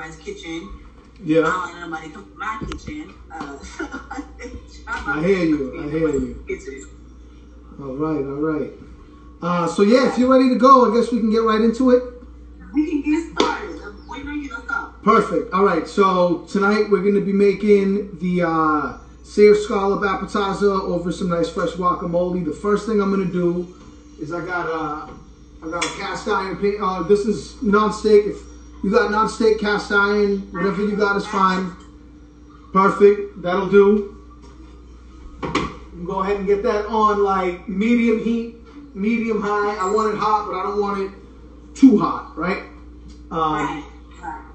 everybody's kitchen. Yeah. I don't let nobody come to my kitchen. I hear you. Kitchen. All right. So yeah, if you're ready to go, I guess we can get right into it. We can get started. I'm waiting on you to stop. Perfect. All right. So tonight we're going to be making the Sayre Scallop appetizer over some nice fresh guacamole. The first thing I'm going to do is I got a cast iron pan. This is non-stick. If you got non-stick, cast iron, whatever you got is fine. Perfect. That'll do. Go ahead and get that on like medium heat, medium high. I want it hot, but I don't want it too hot, right? Right.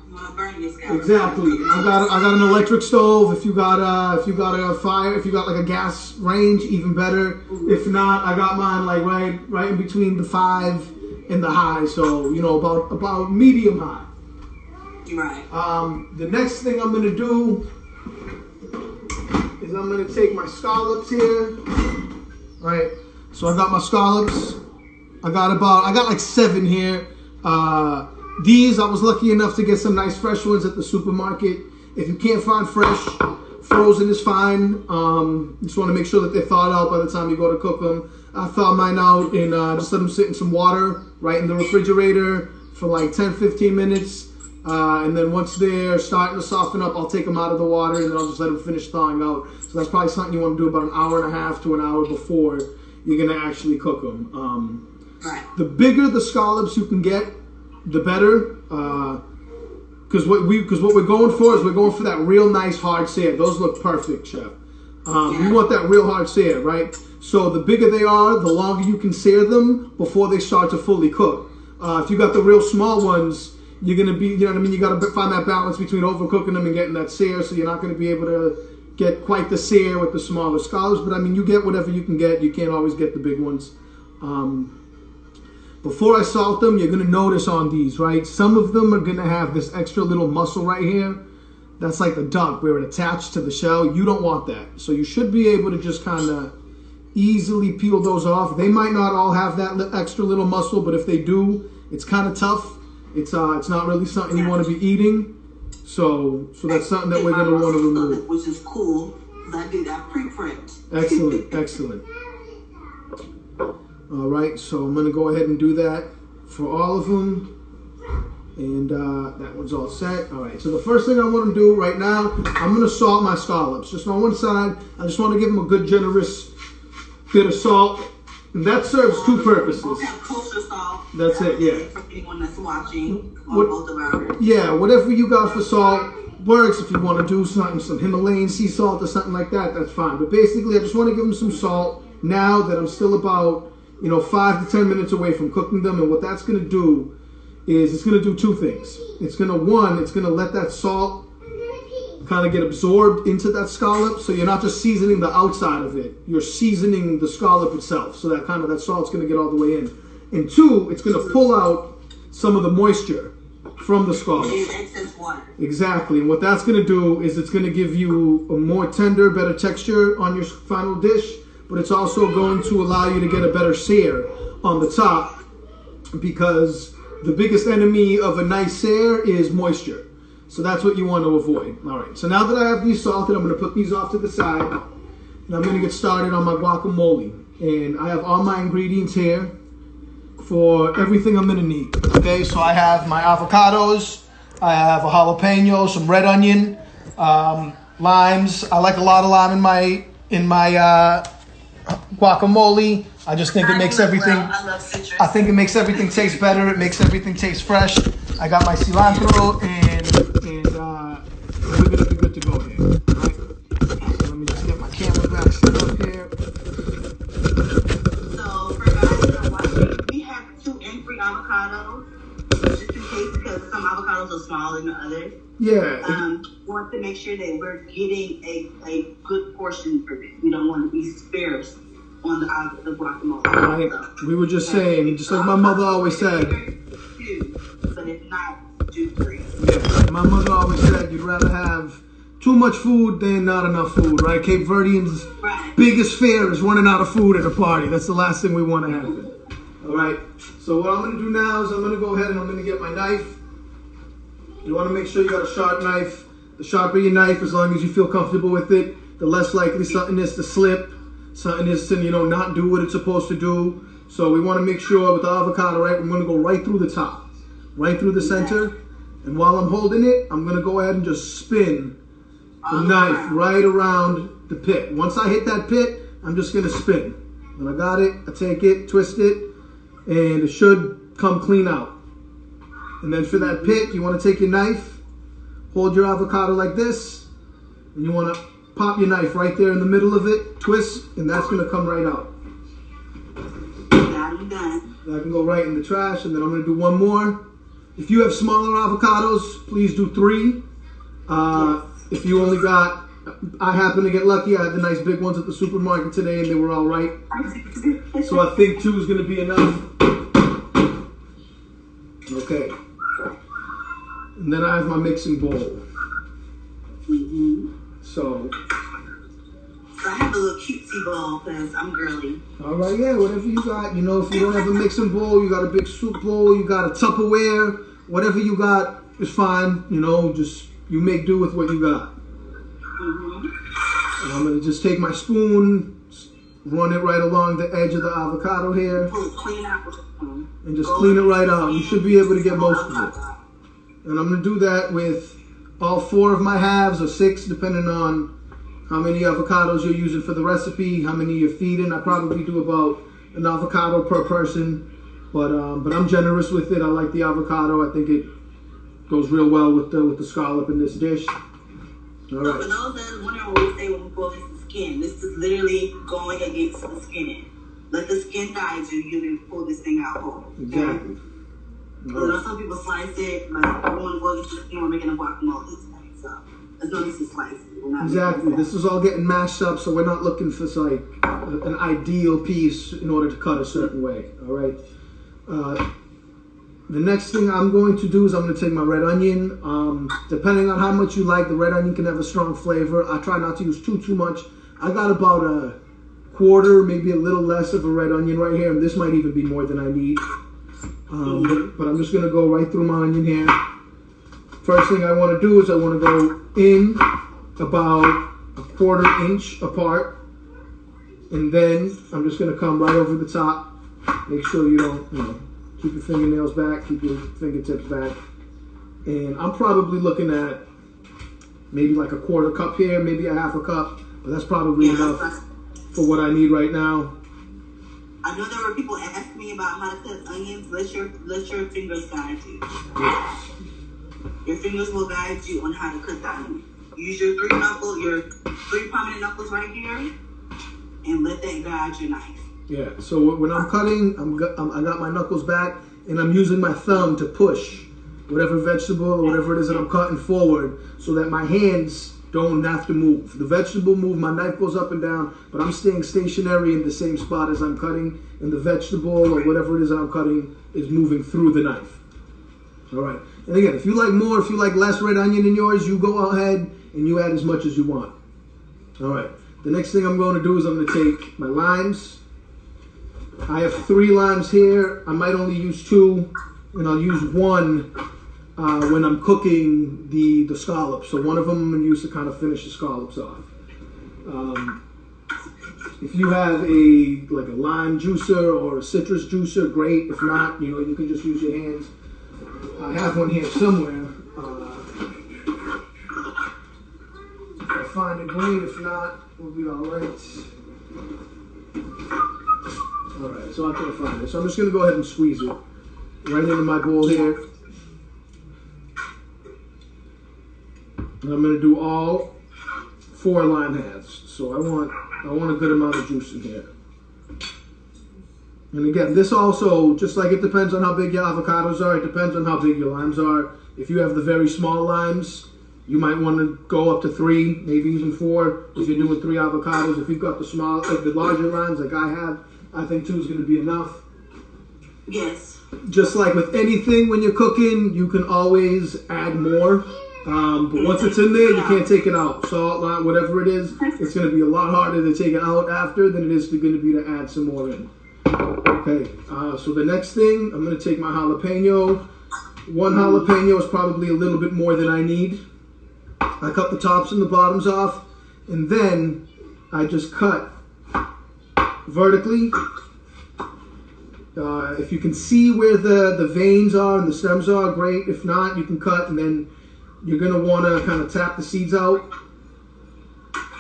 You want to burn your scalp. Exactly. I got an electric stove. If you got a fire, if you got like a gas range, even better. Mm-hmm. If not, I got mine like right in between the 5 and the high, so you know about medium high. Right. The next thing I'm gonna do is I'm gonna take my scallops here. Right. So I got my scallops. I got like 7 here. These I was lucky enough to get some nice fresh ones at the supermarket. If you can't find fresh, frozen is fine. Just want to make sure that they're thawed out by the time you go to cook them. I thaw mine out and just let them sit in some water right in the refrigerator for like 10-15 minutes. And then once they're starting to soften up, I'll take them out of the water and then I'll just let them finish thawing out. So that's probably something you want to do about an hour and a half to an hour before you're going to actually cook them. Right. The bigger the scallops you can get, the better. Because what we're going for is we're going for that real nice hard sear. Those look perfect, Chef. You want that real hard sear, right? So the bigger they are, the longer you can sear them before they start to fully cook. If you got the real small ones, you're gonna be, you know what I mean? You gotta find that balance between overcooking them and getting that sear, so you're not gonna be able to get quite the sear with the smaller scallops. But I mean, you get whatever you can get. You can't always get the big ones. Before I salt them, you're gonna notice on these, right? Some of them are gonna have this extra little muscle right here. That's like the duck where it attached to the shell. You don't want that. So you should be able to just kind of easily peel those off. They might not all have that extra little muscle, but if they do, it's kind of tough. It's not really something you want to be eating. So that's something that we're gonna want to remove. Which is cool, because I do that pre-print. Excellent. All right, so I'm gonna go ahead and do that for all of them. And that one's all set. All right, so the first thing I want to do right now, I'm gonna salt my scallops. Just on one side, I just want to give them a good generous bit of salt. And that serves 2 purposes. We'll have kosher salt. That's it, yeah. For anyone that's watching on both of ours. Yeah, whatever you got for salt works. If you want to do something, some Himalayan sea salt or something like that, that's fine. But basically, I just want to give them some salt now that I'm still about 5 to 10 minutes away from cooking them. And what that's going to do is it's going to do 2 things. It's going to let that salt kind of get absorbed into that scallop, so you're not just seasoning the outside of it, you're seasoning the scallop itself, so that salt's going to get all the way in. And 2, it's going to pull out some of the moisture from the scallop. Excess water. Exactly. And what that's going to do is it's going to give you a more tender, better texture on your final dish, but it's also going to allow you to get a better sear on the top, because the biggest enemy of a nice sear is moisture. So that's what you want to avoid. All right, so now that I have these salted, I'm going to put these off to the side, and I'm going to get started on my guacamole. And I have all my ingredients here for everything I'm going to need. Okay, so I have my avocados, I have a jalapeno, some red onion, limes. I like a lot of lime in my guacamole. I just think it makes everything. I love citrus. I think it makes everything taste better. It makes everything taste fresh. I got my cilantro and we're gonna be good to go here. Right? So let me just get my camera back set up here. So for guys that are watching, we have 2 and 3 avocados, just in case, because some avocados are smaller than others. Yeah. Want to make sure that we're getting a good portion for it. We don't want to be sparse on the guacamole. Right. So, We were just saying, just like my mother always said. 2, but if not, do 3. Yeah. My mother always said you'd rather have too much food than not enough food, right? Cape Verdeans' biggest fear is running out of food at a party. That's the last thing we want to happen. All right. So what I'm going to do now is I'm going to go ahead and I'm going to get my knife. You want to make sure you got a sharp knife. The sharper your knife, as long as you feel comfortable with it, the less likely something is to slip, something is to, not do what it's supposed to do. So we want to make sure with the avocado, right, I'm going to go right through the top, right through the center. And while I'm holding it, I'm going to go ahead and just spin the knife right around the pit. Once I hit that pit, I'm just going to spin. When I got it, I take it, twist it, and it should come clean out. And then for that pit, you want to take your knife, hold your avocado like this, and you want to pop your knife right there in the middle of it, twist, and that's going to come right out. That can go right in the trash, and then I'm going to do one more. If you have smaller avocados, please do 3. If you only got, I happen to get lucky, I had the nice big ones at the supermarket today, and they were all right. So I think 2 is going to be enough. Okay. And then I have my mixing bowl. So I have a little cutesy bowl because I'm girly. All right, yeah, whatever you got. If you don't have a mixing bowl, you got a big soup bowl, you got a Tupperware, whatever you got is fine. Just you make do with what you got. And I'm gonna just take my spoon, run it right along the edge of the avocado here, and just clean it right out. You should be able to get most of it. And I'm gonna do that with all 4 of my halves or 6, depending on how many avocados you're using for the recipe, how many you're feeding. I probably do about an avocado per person, but I'm generous with it. I like the avocado. I think it goes real well with the scallop in this dish. All right. So for those that are wondering what we say when we pull this skin, this is literally going against the skin. Let the skin guide you. You can pull this thing out whole. Exactly. Right. Some people slice it, but we want to go against the skin. We're making a guacamole today, so there's no need to slice it. Exactly. This is all getting mashed up, so we're not looking for like an ideal piece in order to cut a certain way. All right. The next thing I'm going to do is I'm going to take my red onion. Depending on how much you like, the red onion can have a strong flavor. I try not to use too much. I got about a quarter, maybe a little less of a red onion right here, and this might even be more than I need. But I'm just going to go right through my onion here. First thing I want to do is I want to go in about a 1/4 inch apart, and then I'm just going to come right over the top. Make sure you don't, keep your fingernails back, keep your fingertips back. And I'm probably looking at maybe like a 1/4 cup here, maybe a 1/2 cup, but that's probably enough for what I need right now. I know there were people asking me about how to cut onions. Let your fingers guide you. Your fingers will guide you on how to cut the onion. Use your 3 prominent knuckles right here, and let that guide your knife. Yeah. So when I'm cutting, I got my knuckles back, and I'm using my thumb to push whatever vegetable or whatever it is that I'm cutting forward, so that my hands don't have to move. The vegetable move, my knife goes up and down, but I'm staying stationary in the same spot as I'm cutting, and the vegetable or whatever it is that I'm cutting is moving through the knife. All right. And again, if you like more, if you like less red onion in yours, you go ahead and you add as much as you want. All right. The next thing I'm going to do is I'm going to take my limes. I have 3 limes here. I might only use 2, and I'll use 1 when I'm cooking the scallops. So one of them I'm going to use to kind of finish the scallops off. If you have like a lime juicer or a citrus juicer, great. If not, you can just use your hands. I have one here somewhere. If I find it, great. If not, we'll be all right. All right, so I can't find it. So I'm just going to go ahead and squeeze it right into my bowl here. And I'm going to do all 4 lime halves. So I want a good amount of juice in here. And again, this also, just like it depends on how big your avocados are, it depends on how big your limes are. If you have the very small limes, you might want to go up to 3, maybe even 4 if you're doing 3 avocados. If you've got the larger limes like I have, I think 2 is going to be enough. Yes. Just like with anything when you're cooking, you can always add more. But once it's in there, you can't take it out. Salt, lime, whatever it is, it's going to be a lot harder to take it out after than it is going to be to add some more in. Okay, so the next thing, I'm going to take my jalapeno, One jalapeno is probably a little bit more than I need. I cut the tops and the bottoms off, and then I just cut vertically. If you can see where the veins are and the stems are, great. If not, you can cut, and then you're going to want to kind of tap the seeds out.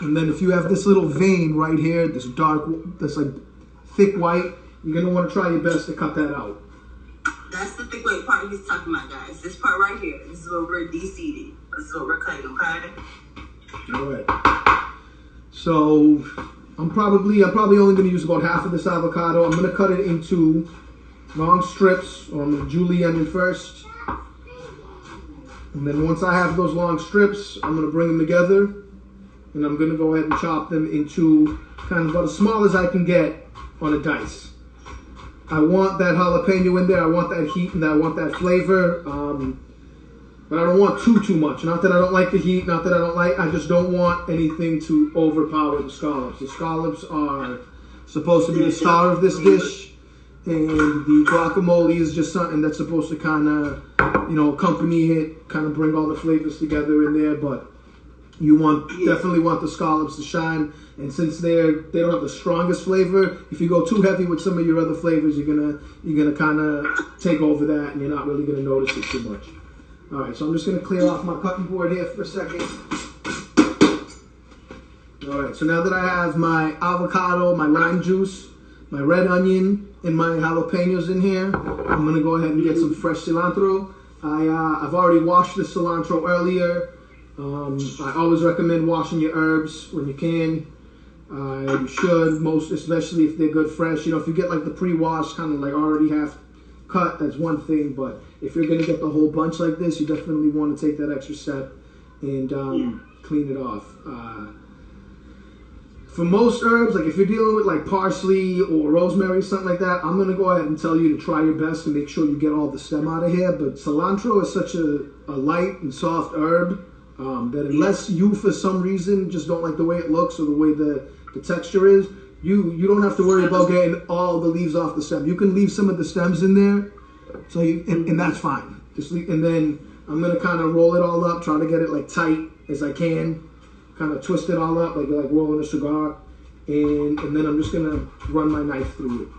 And then if you have this little vein right here, this dark, this like thick white, you're going to want to try your best to cut that out. That's the thick white part he's talking about, guys. This part right here. This is what we're de-seeding. This is what we're cutting, okay? All right. So I'm probably only going to use about half of this avocado. I'm going to cut it into long strips. Or I'm going to julienne onion first. And then once I have those long strips, I'm going to bring them together. And I'm going to go ahead and chop them into kind of about as small as I can get on a dice. I want that jalapeno in there. I want that heat and I want that flavor. But I don't want too much. Not that I don't like the heat, not that I just don't want anything to overpower the scallops. The scallops are supposed to be the star of this dish. And the guacamole is just something that's supposed to kind of, accompany it, kind of bring all the flavors together in there. But you definitely want the scallops to shine. And since they don't have the strongest flavor, if you go too heavy with some of your other flavors, you're gonna kind of take over that, and you're not really gonna notice it too much. All right, so I'm just gonna clear off my cutting board here for a second. All right, so now that I have my avocado, my lime juice, my red onion, and my jalapenos in here, I'm gonna go ahead and get some fresh cilantro. I've already washed the cilantro earlier. I always recommend washing your herbs when you can. You should, especially if they're good fresh. If you get like the pre-washed, kind of like already half cut, that's one thing. But if you're gonna get the whole bunch like this, you definitely want to take that extra step and clean it off. For most herbs, like if you're dealing with like parsley or rosemary, something like that, I'm gonna go ahead and tell you to try your best to make sure you get all the stem out of here. But cilantro is such a light and soft herb that unless you, for some reason, just don't like the way it looks or the way the texture is, you don't have to worry about getting all the leaves off the stem. You can leave some of the stems in there, so and that's fine. Just leave, and then I'm gonna kind of roll it all up, try to get it like tight as I can, kind of twist it all up like rolling a cigar, and then I'm just gonna run my knife through it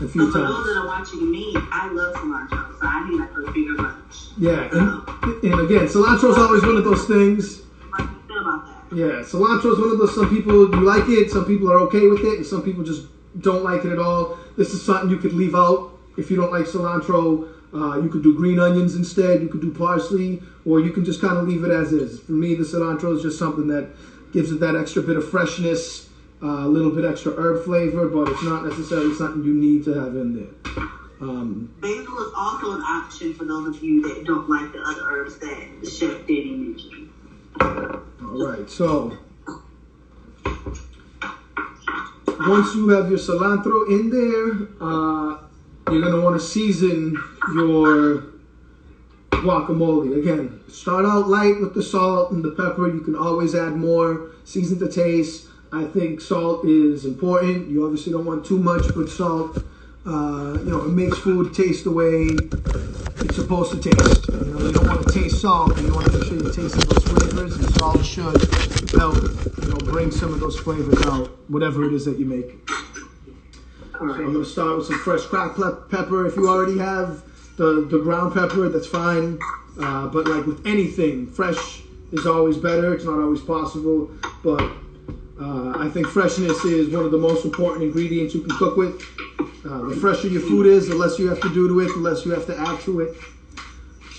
a few times. For those that are watching me, I love cilantro, so I need like a bigger bunch. Yeah, and again, cilantro is always one of those things. How do you feel about that? Yeah, cilantro is one of those, some people, you like it, some people are okay with it, and some people just don't like it at all. This is something you could leave out if you don't like cilantro. You could do green onions instead, you could do parsley, or you can just kind of leave it as is. For me, the cilantro is just something that gives it that extra bit of freshness, a little bit extra herb flavor, but it's not necessarily something you need to have in there. Basil is also an option for those of you that don't like the other herbs that the chef Danny mentioned. All right, so once you have your cilantro in there, you're gonna want to season your guacamole. Again, start out light with the salt and the pepper. You can always add more, season to taste. I think salt is important. You obviously don't want too much, but salt, it makes food taste the way it's supposed to taste. You don't want to taste salt, you want to make sure you're tasting those flavors, and salt should help, bring some of those flavors out, whatever it is that you make. So I'm going to start with some fresh cracked pepper. If you already have the ground pepper, that's fine. But like with anything, fresh is always better. It's not always possible, but I think freshness is one of the most important ingredients you can cook with. The fresher your food is, the less you have to do to it, the less you have to add to it.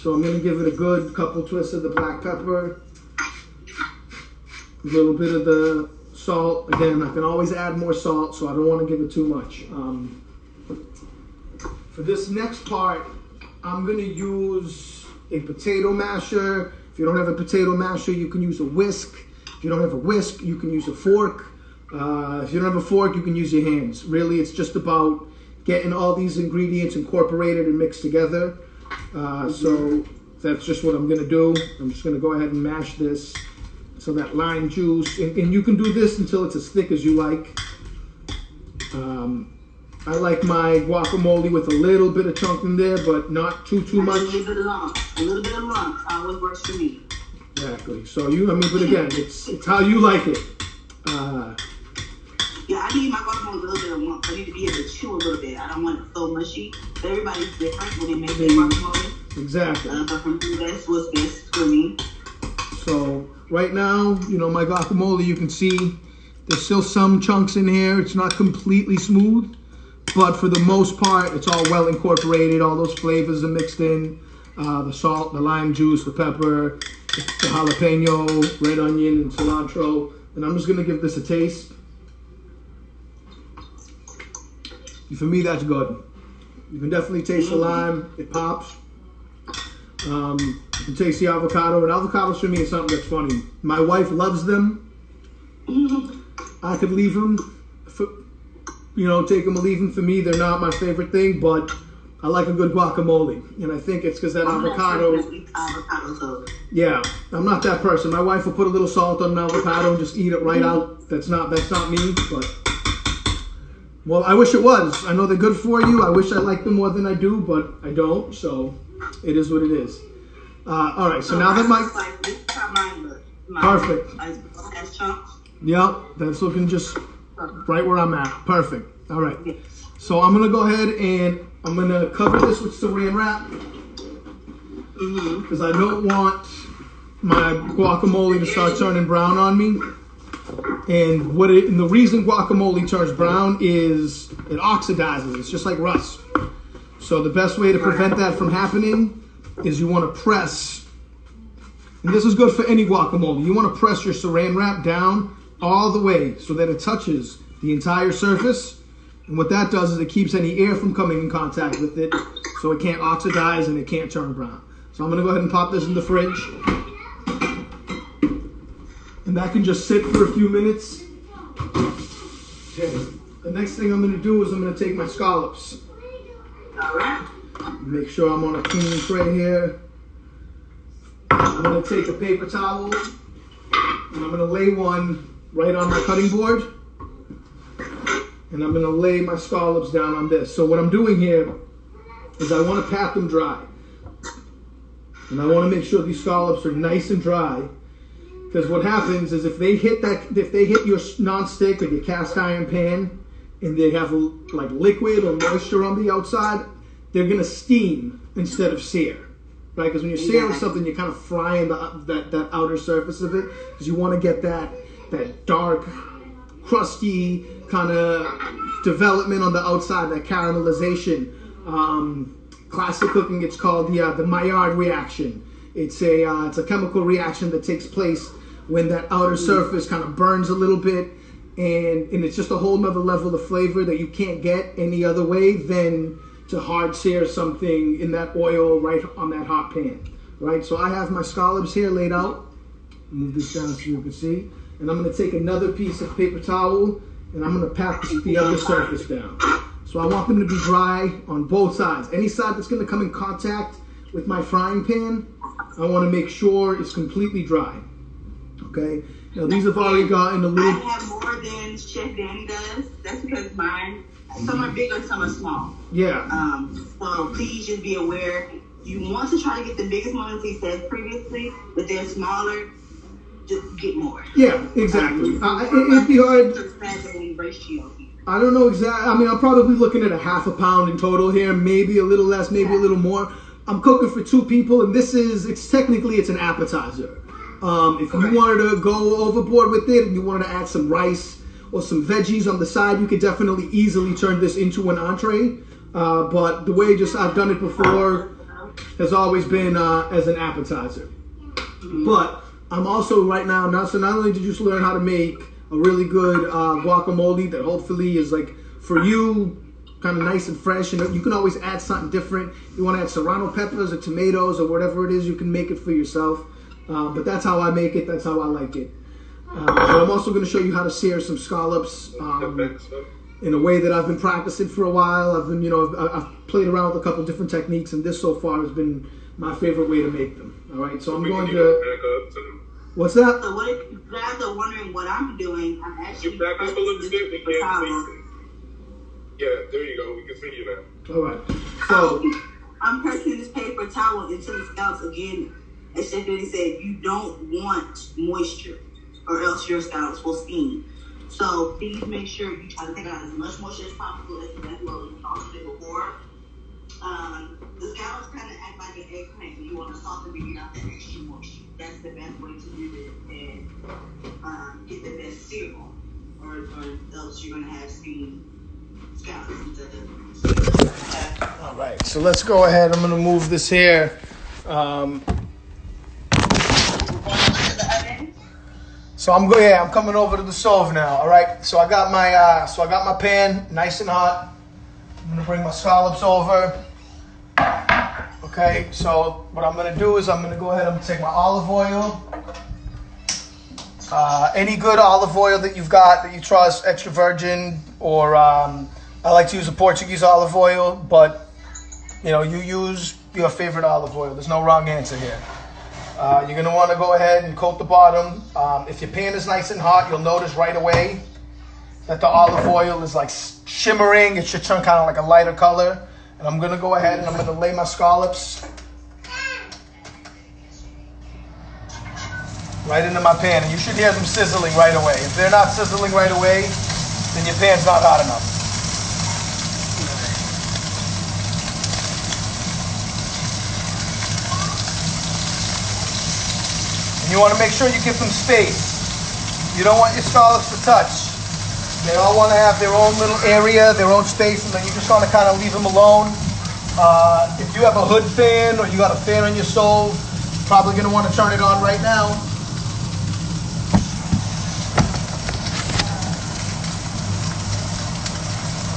So I'm going to give it a good couple twists of the black pepper, a little bit of the salt. Again, I can always add more salt, so I don't want to give it too much. For this next part, I'm going to use a potato masher. If you don't have a potato masher, you can use a whisk. If you don't have a whisk, you can use a fork. If you don't have a fork, you can use your hands. Really, it's just about getting all these ingredients incorporated and mixed together. So that's just what I'm going to do. I'm just going to go ahead and mash this. So that lime juice, and you can do this until it's as thick as you like. I like my guacamole with a little bit of chunk in there, but not too much. A little bit of lumps. A little bit of lumps always works for me. Exactly. So but again, it's how you like it. Yeah, I need my guacamole with a little bit of lumps. I need to be able to chew a little bit. I don't want it so mushy. But everybody's different when they make their guacamole. Exactly. But for me, that's what's best for me. So right now, my guacamole, you can see there's still some chunks in here. It's not completely smooth, but for the most part, it's all well incorporated. All those flavors are mixed in. The salt, the lime juice, the pepper, the jalapeno, red onion, and cilantro. And I'm just gonna give this a taste. For me, that's good. You can definitely taste the lime. It pops. You can taste the avocado. And avocados for me is something that's funny. My wife loves them. I could leave them. Take them or leave them. For me, they're not my favorite thing, but I like a good guacamole. And I think it's because that avocado. Yeah, I'm not that person. My wife will put a little salt on an avocado and just eat it right out. That's not me, but. Well, I wish it was. I know they're good for you. I wish I liked them more than I do, but I don't. So it is what it is. All right. So now that perfect. Yep, that's looking just right where I'm at. Perfect. All right. So I'm gonna go ahead and I'm gonna cover this with Saran wrap because I don't want my guacamole to start turning brown on me. And the reason guacamole turns brown is it oxidizes. It's just like rust. So the best way to prevent that from happening is you want to press, and this is good for any guacamole, you want to press your saran wrap down all the way so that it touches the entire surface. And what that does is it keeps any air from coming in contact with it so it can't oxidize and it can't turn brown. So I'm going to go ahead and pop this in the fridge. And that can just sit for a few minutes. Okay. The next thing I'm going to do is I'm going to take my scallops. All right. Make sure I'm on a clean tray here. I'm going to take a paper towel and I'm going to lay one right on my cutting board. And I'm going to lay my scallops down on this. So what I'm doing here is I want to pat them dry. And I want to make sure these scallops are nice and dry. Because what happens is if they hit your non-stick or your cast iron pan and they have like liquid or moisture on the outside, they're gonna steam instead of sear, right? Because when you're searing something, you're kind of frying that outer surface of it because you want to get that dark, crusty kind of development on the outside, that caramelization. Classic cooking, it's called the Maillard reaction. It's a chemical reaction that takes place when that outer surface kind of burns a little bit, and it's just a whole nother level of flavor that you can't get any other way than to hard sear something in that oil right on that hot pan, right? So I have my scallops here laid out. Move this down so you can see. And I'm gonna take another piece of paper towel and I'm gonna pat the other surface down. So I want them to be dry on both sides. Any side that's gonna come in contact with my frying pan, I want to make sure it's completely dry. Okay. Now these have already gotten a little. I have more than Chef Danny does. That's because mine, some are big or some are small. Yeah. So please just be aware. You want to try to get the biggest ones he said previously, but they're smaller. Just get more. Yeah, exactly. It'd be hard. I don't know exactly. I mean, I'm probably looking at a half a pound in total here, maybe a little less, maybe a little more. I'm cooking for 2 people, and it's technically an appetizer. If you wanted to go overboard with it and you wanted to add some rice or some veggies on the side, you could definitely easily turn this into an entree. But the way I've done it before has always been as an appetizer. But I'm also right now, so not only did you just learn how to make a really good guacamole that hopefully is like for you, kind of nice and fresh, and you can always add something different. You want to add serrano peppers or tomatoes or whatever it is, you can make it for yourself. But that's how I make it. That's how I like it. But I'm also going to show you how to sear some scallops in a way that I've been practicing for a while. I've played around with a couple different techniques, and this so far has been my favorite way to make them. All right, so I'm going to. What's that? So what if you guys are wondering what I'm doing? I'm actually. You back up a little bit. We can't see you. Yeah, there you go. We can see you now. All right. So I'm pressing this paper towel into the scalps again. As Chef Daddy said, you don't want moisture, or else your scalps will steam. So please make sure you try to take out as much moisture as possible, as well as we talked about before. The scallops kind of act like an eggplant. You want to soften and get out that extra moisture. That's the best way to do it and get the best serum, or else you're going to have steam scallops instead of. all right. So let's go ahead. I'm gonna move this here. So I'm going. Yeah, I'm coming over to the stove now. All right. So I got my pan nice and hot. I'm gonna bring my scallops over. Okay. So what I'm gonna do is I'm gonna go ahead and take my olive oil. Any good olive oil that you've got that you trust, extra virgin, or I like to use a Portuguese olive oil, but you use your favorite olive oil. There's no wrong answer here. You're going to want to go ahead and coat the bottom. If your pan is nice and hot, you'll notice right away that the olive oil is like shimmering. It should turn kind of like a lighter color. And I'm going to go ahead and I'm going to lay my scallops right into my pan. And you should hear them sizzling right away. If they're not sizzling right away, then your pan's not hot enough. And you want to make sure you give them space. You don't want your scallops to touch. They all want to have their own little area, their own space, and then you just want to kind of leave them alone. If you have a hood fan or you got a fan on your stove, probably going to want to turn it on right now.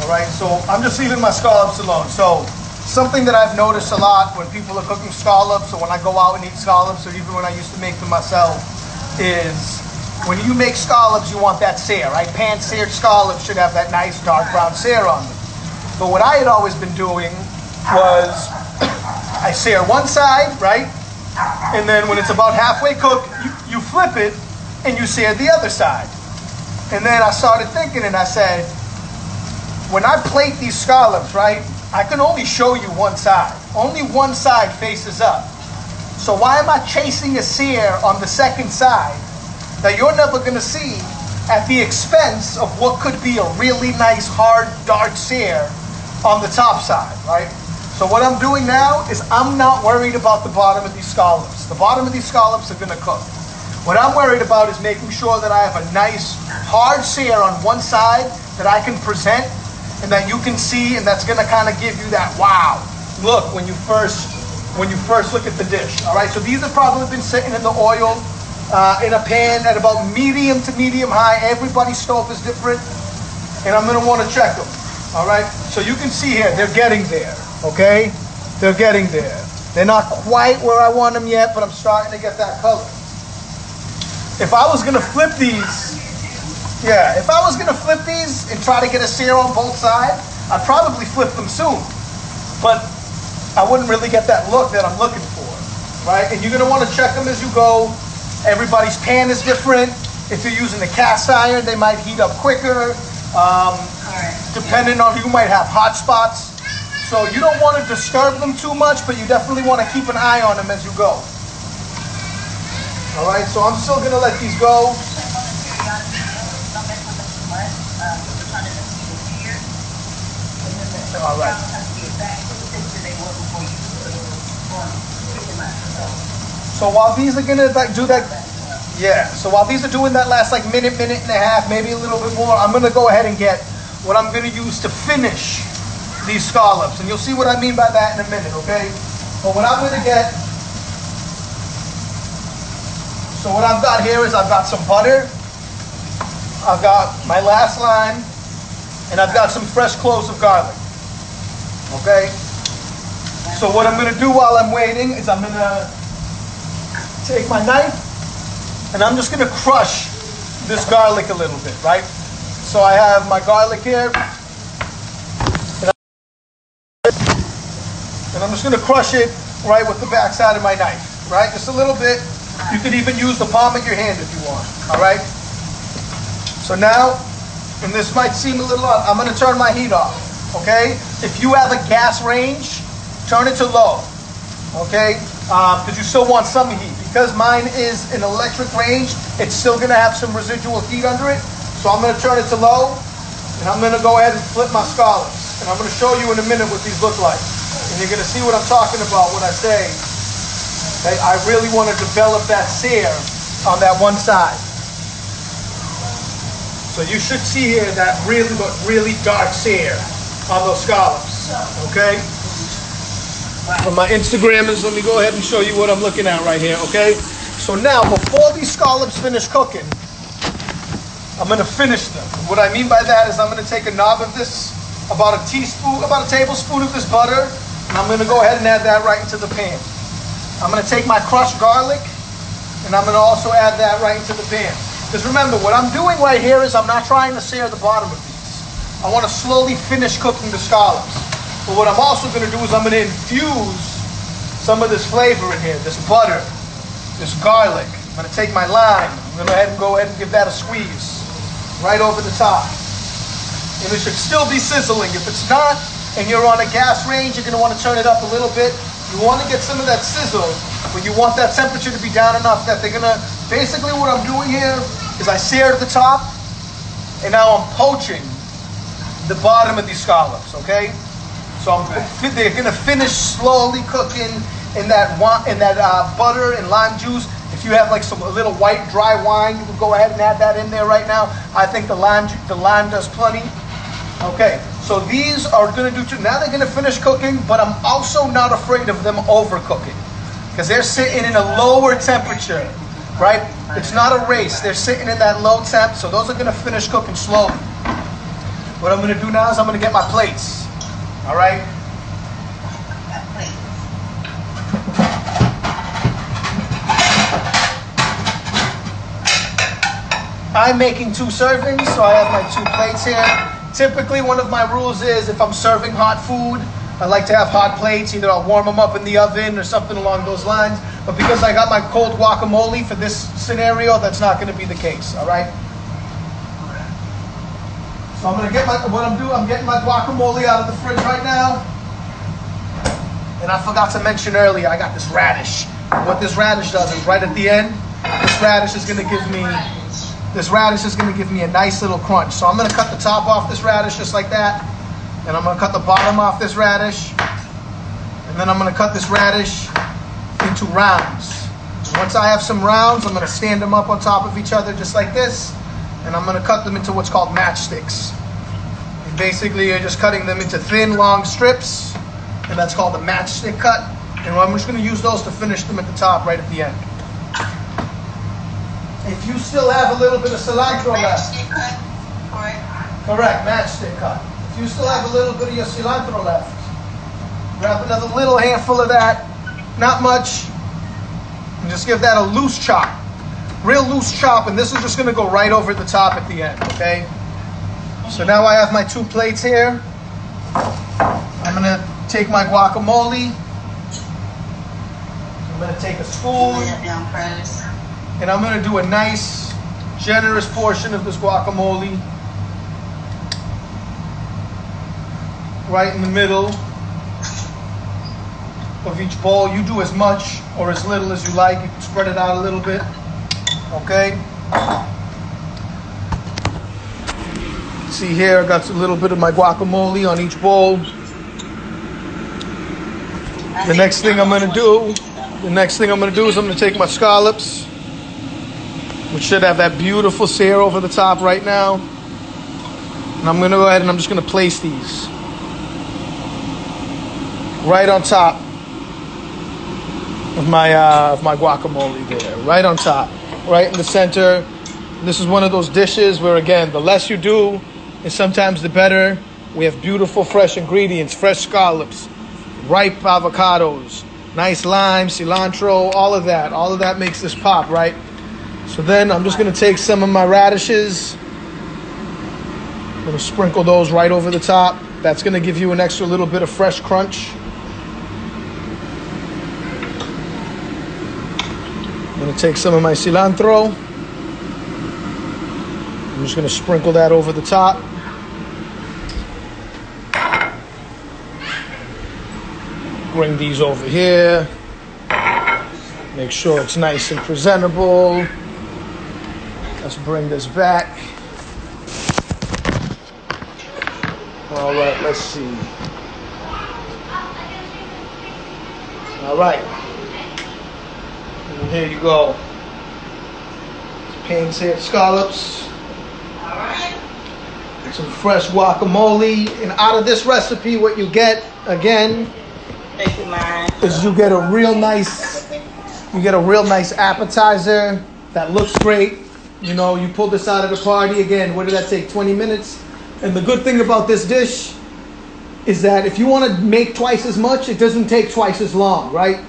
All right, so I'm just leaving my scallops alone. So something that I've noticed a lot when people are cooking scallops, or when I go out and eat scallops, or even when I used to make them myself, is when you make scallops, you want that sear, right? Pan-seared scallops should have that nice dark brown sear on them. But what I had always been doing was I sear one side, right? And then when it's about halfway cooked, you flip it and you sear the other side. And then I started thinking and I said, when I plate these scallops, right, I can only show you one side. Only one side faces up. So why am I chasing a sear on the second side that you're never going to see at the expense of what could be a really nice, hard, dark sear on the top side, right? So what I'm doing now is I'm not worried about the bottom of these scallops. The bottom of these scallops are going to cook. What I'm worried about is making sure that I have a nice, hard sear on one side that I can present and that you can see, and that's going to kind of give you that wow look when you first look at the dish. All right, so these have probably been sitting in the oil in a pan at about medium to medium high. Everybody's stove is different, and I'm going to want to check them. All right, so you can see here they're getting there. Okay, they're getting there. They're not quite where I want them yet, but I'm starting to get that color. If I was going to flip these. Yeah, if I was going to flip these and try to get a sear on both sides, I'd probably flip them soon. But I wouldn't really get that look that I'm looking for, right? And you're going to want to check them as you go. Everybody's pan is different. If you're using a cast iron, they might heat up quicker. Depending on, you might have hot spots. So you don't want to disturb them too much, but you definitely want to keep an eye on them as you go. All right, so I'm still going to let these go. All right. So while these are gonna do that, yeah. So while these are doing that last minute and a half, maybe a little bit more, I'm gonna go ahead and get what I'm gonna use to finish these scallops, and you'll see what I mean by that in a minute, okay? But what I'm gonna get. So what I've got here is I've got some butter, I've got my last lime, and I've got some fresh cloves of garlic. Okay, so what I'm going to do while I'm waiting is I'm going to take my knife and I'm just going to crush this garlic a little bit, right? So I have my garlic here and I'm just going to crush it right with the back side of my knife, right? Just a little bit. You could even use the palm of your hand if you want, all right? So now, and this might seem a little odd, I'm going to turn my heat off. okay? If you have a gas range, turn it to low, okay? Because you still want some heat. Because mine is an electric range, it's still gonna have some residual heat under it. So I'm gonna turn it to low, and I'm gonna go ahead and flip my scallops. And I'm gonna show you in a minute what these look like. And you're gonna see what I'm talking about when I say that I really wanna develop that sear on that one side. So you should see here that really dark sear on those scallops, okay? For my Instagrammers, let me go ahead and show you what I'm looking at right here, okay? So now, before these scallops finish cooking, I'm gonna finish them. What I mean by that is I'm gonna take a knob of this, about a tablespoon of this butter, and I'm gonna go ahead and add that right into the pan. I'm gonna take my crushed garlic, and I'm gonna also add that right into the pan. Because remember, what I'm doing right here is I'm not trying to sear the bottom of these. I wanna slowly finish cooking the scallops. But what I'm also gonna do is I'm gonna infuse some of this flavor in here, this butter, this garlic. I'm gonna take my lime. I'm gonna go ahead and give that a squeeze right over the top. And it should still be sizzling. If it's not, and you're on a gas range, you're gonna wanna turn it up a little bit. You wanna get some of that sizzle, but you want that temperature to be down enough that they're gonna, basically what I'm doing here is I seared the top, and now I'm poaching the bottom of these scallops, okay? So they're gonna finish slowly cooking in that butter and lime juice. If you have like a little white dry wine, you can go ahead and add that in there right now. I think the lime does plenty. Okay, so these are gonna do now they're gonna finish cooking, but I'm also not afraid of them overcooking because they're sitting in a lower temperature, right? It's not a race. They're sitting in that low temp, so those are gonna finish cooking slowly. What I'm gonna do now is I'm gonna get my plates. All right. I'm making 2 servings, so I have my 2 plates here. Typically, one of my rules is if I'm serving hot food, I like to have hot plates. Either I'll warm them up in the oven or something along those lines. But because I got my cold guacamole for this scenario, that's not going to be the case. All right. So I'm gonna I'm getting my guacamole out of the fridge right now. And I forgot to mention earlier, I got this radish. What this radish does is right at the end, this radish is gonna give me a nice little crunch. So I'm gonna cut the top off this radish just like that. And I'm gonna cut the bottom off this radish. And then I'm gonna cut this radish into rounds. Once I have some rounds, I'm gonna stand them up on top of each other just like this. And I'm gonna cut them into what's called matchsticks. And basically, you're just cutting them into thin, long strips, and that's called a matchstick cut. And I'm just gonna use those to finish them at the top, right at the end. If you still have a little bit of cilantro left, Matchstick cut, correct, matchstick cut. If you still have a little bit of your cilantro left, grab another little handful of that, not much, and just give that a loose chop. Real loose chop, and this is just gonna go right over the top at the end, okay? So now I have my 2 plates here. I'm gonna take my guacamole. I'm gonna take a spoon, and I'm gonna do a nice, generous portion of this guacamole right in the middle of each bowl. You do as much or as little as you like. You can spread it out a little bit. Okay. See here, I got a little bit of my guacamole on each bowl. The next thing I'm gonna do is I'm gonna take my scallops, which should have that beautiful sear over the top right now. And I'm gonna go ahead and I'm just gonna place these right on top of my guacamole there, right on top. Right in the center. This is one of those dishes where, again, the less you do is sometimes the better. We have beautiful fresh ingredients, fresh scallops, ripe avocados, nice lime, cilantro, all of that makes this pop, right? So then I'm just gonna take some of my radishes. I'm gonna sprinkle those right over the top. That's gonna give you an extra little bit of fresh crunch. I'm gonna take some of my cilantro. I'm just gonna sprinkle that over the top. bring these over here. Make sure it's nice and presentable. Let's bring this back. All right, let's see. All right. And here you go. Pan-seared scallops. All right. Some fresh guacamole. And out of this recipe, what you get, again, is you get a real nice appetizer that looks great. You know, you pull this out of the party. Again, what did that take? 20 minutes? And the good thing about this dish is that if you want to make twice as much, it doesn't take twice as long, right?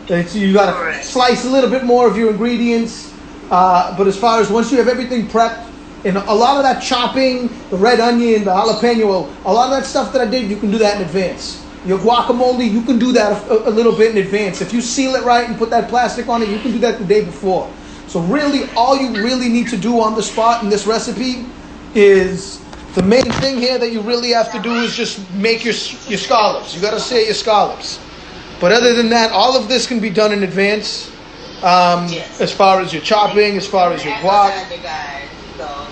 You got to slice a little bit more of your ingredients. But as far as once you have everything prepped, and a lot of that chopping, the red onion, the jalapeno, a lot of that stuff that I did, you can do that in advance. Your guacamole, you can do that a little bit in advance. If you seal it right and put that plastic on it, you can do that the day before. So really, all you really need to do on the spot in this recipe is the main thing here that you really have to do is just make your scallops. You got to sear your scallops. But other than that, all of this can be done in advance. As far as your chopping, as far as your guac. So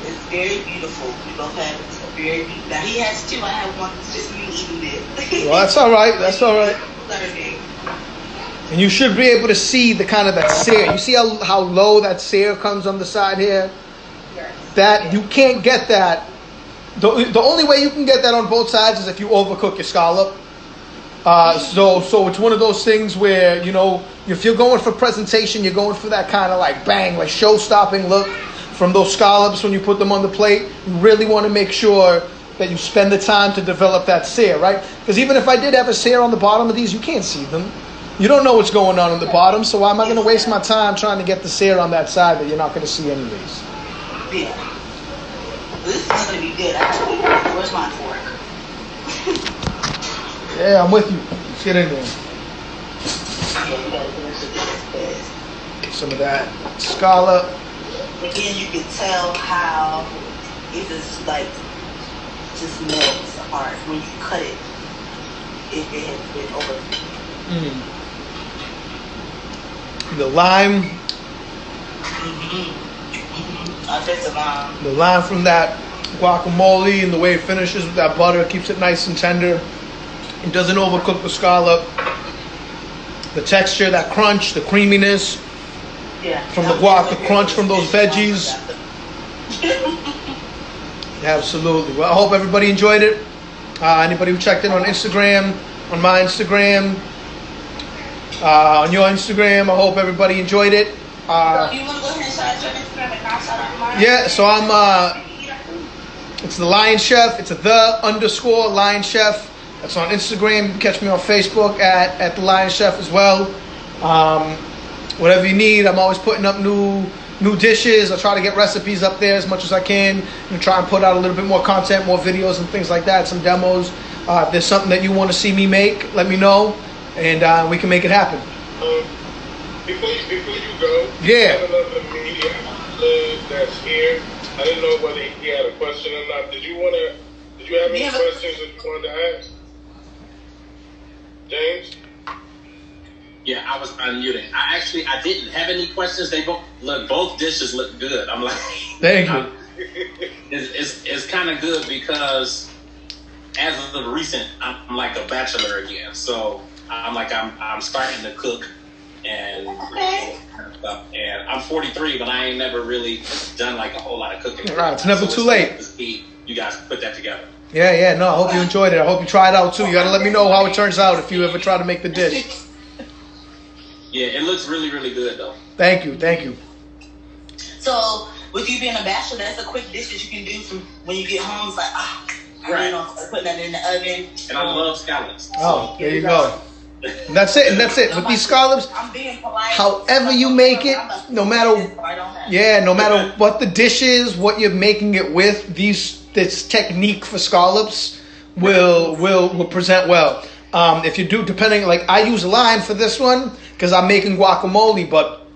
it's very beautiful. We both have a very beautiful. Now he has two. I have one. It's just me eating it. Well, that's all right. That's all right. And you should be able to see the kind of that sear. You see how low that sear comes on the side here? That you can't get that. The only way you can get that on both sides is if you overcook your scallop. So it's one of those things where, you know, if you're going for presentation, you're going for that kind of like bang, like show-stopping look from those scallops when you put them on the plate. You really want to make sure that you spend the time to develop that sear, right? Because even if I did have a sear on the bottom of these, you can't see them. You don't know what's going on the bottom, so why am I going to waste my time trying to get the sear on that side that you're not going to see anyways? Yeah. This is going to be good. Where's my fork? Yeah, I'm with you. Let's get in there. Get some of that scallop. Again, you can tell how it just like just melts apart when you cut it. It has been over. The lime. I bet the lime. The lime from that guacamole and the way it finishes with that butter keeps it nice and tender. It doesn't overcook the scallop. The texture, that crunch, the creaminess from the guac, the crunch from those veggies. Absolutely. Well, I hope everybody enjoyed it. Anybody who checked in on Instagram, on my Instagram, on your Instagram, I hope everybody enjoyed it. You want to go ahead and shout out your Instagram and I'll shout out mine? Yeah, so I'm, it's the Lion Chef. It's _Lion Chef. That's on Instagram. You can catch me on Facebook at the Lion Chef as well. Whatever you need, I'm always putting up new dishes. I try to get recipes up there as much as I can and try and put out a little bit more content, more videos and things like that, some demos. If there's something that you want to see me make, let me know, and we can make it happen. Before you go, yeah. I have another media outlet that's here. I didn't know whether he had a question or not. Did you have any questions that you wanted to ask? James? Yeah, I was unmuted. I didn't have any questions. Both dishes look good. I'm like, thank you. It's kind of good because as of recent, I'm like a bachelor again. So I'm starting to cook and stuff. And I'm 43, but I ain't never really done like a whole lot of cooking. Right, it's never too late. You guys put that together. Yeah. No, I hope you enjoyed it. I hope you try it out too. You got to let me know how it turns out if you ever try to make the dish. Yeah, it looks really, really good though. Thank you. So, with you being a bachelor, that's a quick dish that you can do from when you get home. It's like, right. Putting that in the oven. And I love scallops. Oh, there you go. And that's it. With these scallops, however you make it, no matter what the dish is, what you're making it with, this technique for scallops will present well. If you do, depending, like I use lime for this one because I'm making guacamole, but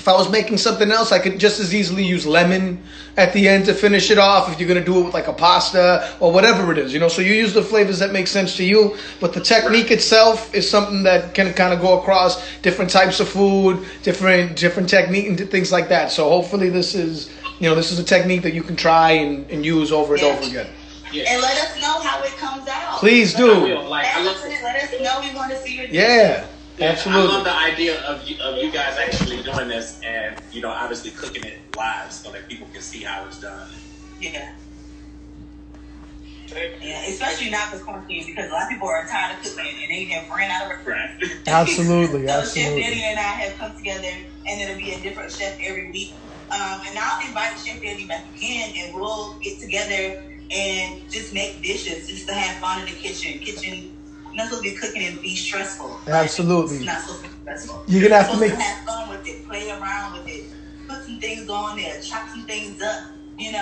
If I was making something else, I could just as easily use lemon at the end to finish it off if you're going to do it with like a pasta or whatever it is, you know. So you use the flavors that make sense to you, but the technique itself is something that can kind of go across different types of food, different technique and things like that. So hopefully this is a technique that you can try and use over and over again. Yeah. And let us know how it comes out. Please do. Let us know. We want to see your Yeah. Absolutely. I love the idea of you guys actually doing this and, obviously cooking it live so that people can see how it's done. Yeah. Yeah, especially now for quarantine because a lot of people are tired of cooking and they have ran out of restaurants. Absolutely, so absolutely. Chef Danny and I have come together and it'll be a different chef every week. And I'll invite Chef Danny back again and we'll get together and just make dishes just to have fun in the kitchen. Not supposed to be cooking and be stressful. Absolutely. It's not supposed to be stressful. You're gonna have to have fun with it, play around with it, put some things on there, chop some things up. It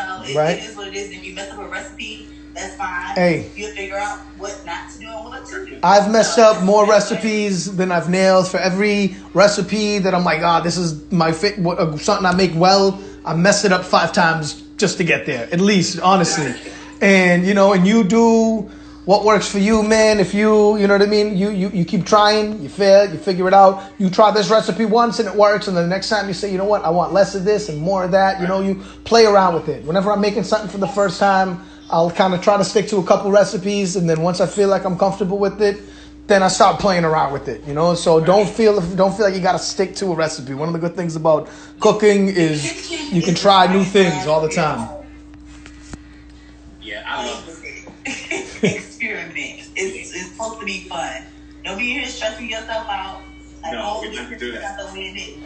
is what it is. If you mess up a recipe, that's fine. Hey, you'll figure out what not to do and what to do. I've messed up more recipes than I've nailed. For every recipe that I'm like, this is my fit, something I make well, I mess it up 5 times just to get there, at least, honestly. And and you do what works for you, man. If you know what I mean, you keep trying, you fail, you figure it out. You try this recipe once and it works, and then the next time you say, you know what, I want less of this and more of that. You play around with it. Whenever I'm making something for the first time, I'll kind of try to stick to a couple recipes, and then once I feel like I'm comfortable with it, then I start playing around with it. So don't feel like you got to stick to a recipe. One of the good things about cooking is you can try new things all the time. Yeah, I love it. Experiment. It's supposed to be fun. Don't be here stressing yourself out. No, we have to do that.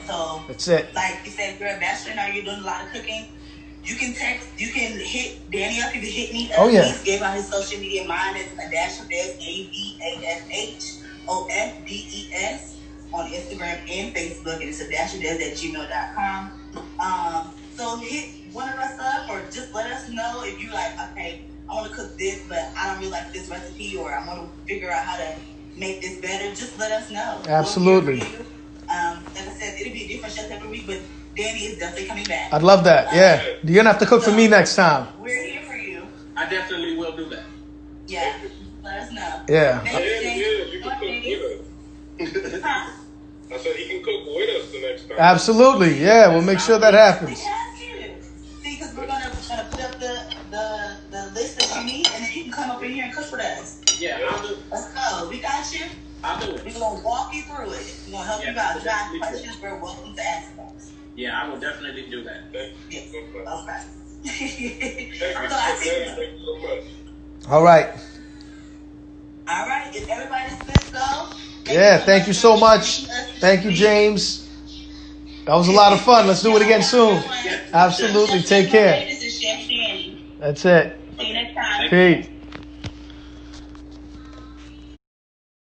So that's it. Like you said, you're a bachelor now. You're doing a lot of cooking. You can hit Danny up. You can hit me up. Oh yeah. Please give out his social media. Mine is Adashofdes, ADAFHOFDES on Instagram and Facebook, and it's adashofdes@gmail.com. So hit one of us up, or just let us know if you like. Okay, I want to cook this, but I don't really like this recipe, or I want to figure out how to make this better. Just let us know. Absolutely. Like I said, it'll be a different chef every week, but Danny is definitely coming back. I'd love that. Yeah. You're going to have to cook for me next time. We're here for you. I definitely will do that. Yeah. Let us know. Yeah. You can cook with us. I said he can cook with us the next time. Absolutely. Yeah, we'll make sure that happens. See, because we're gonna put up the list that you need, and then you can come up in here and cook for us. Yeah, I'll do it. Let's go. We got you. I'll do it. We're gonna walk you through it. We're gonna help you out. If you got questions, we're welcome to ask us. Yeah, I will definitely do that. Yes. Okay. Thank you so much. All right. All right. Is everybody's good to go? Thank you so much. Thank you, James. That was a lot of fun. Let's do it again soon. Absolutely. Take care. This is Chef Danny. That's it. See you next time. Peace.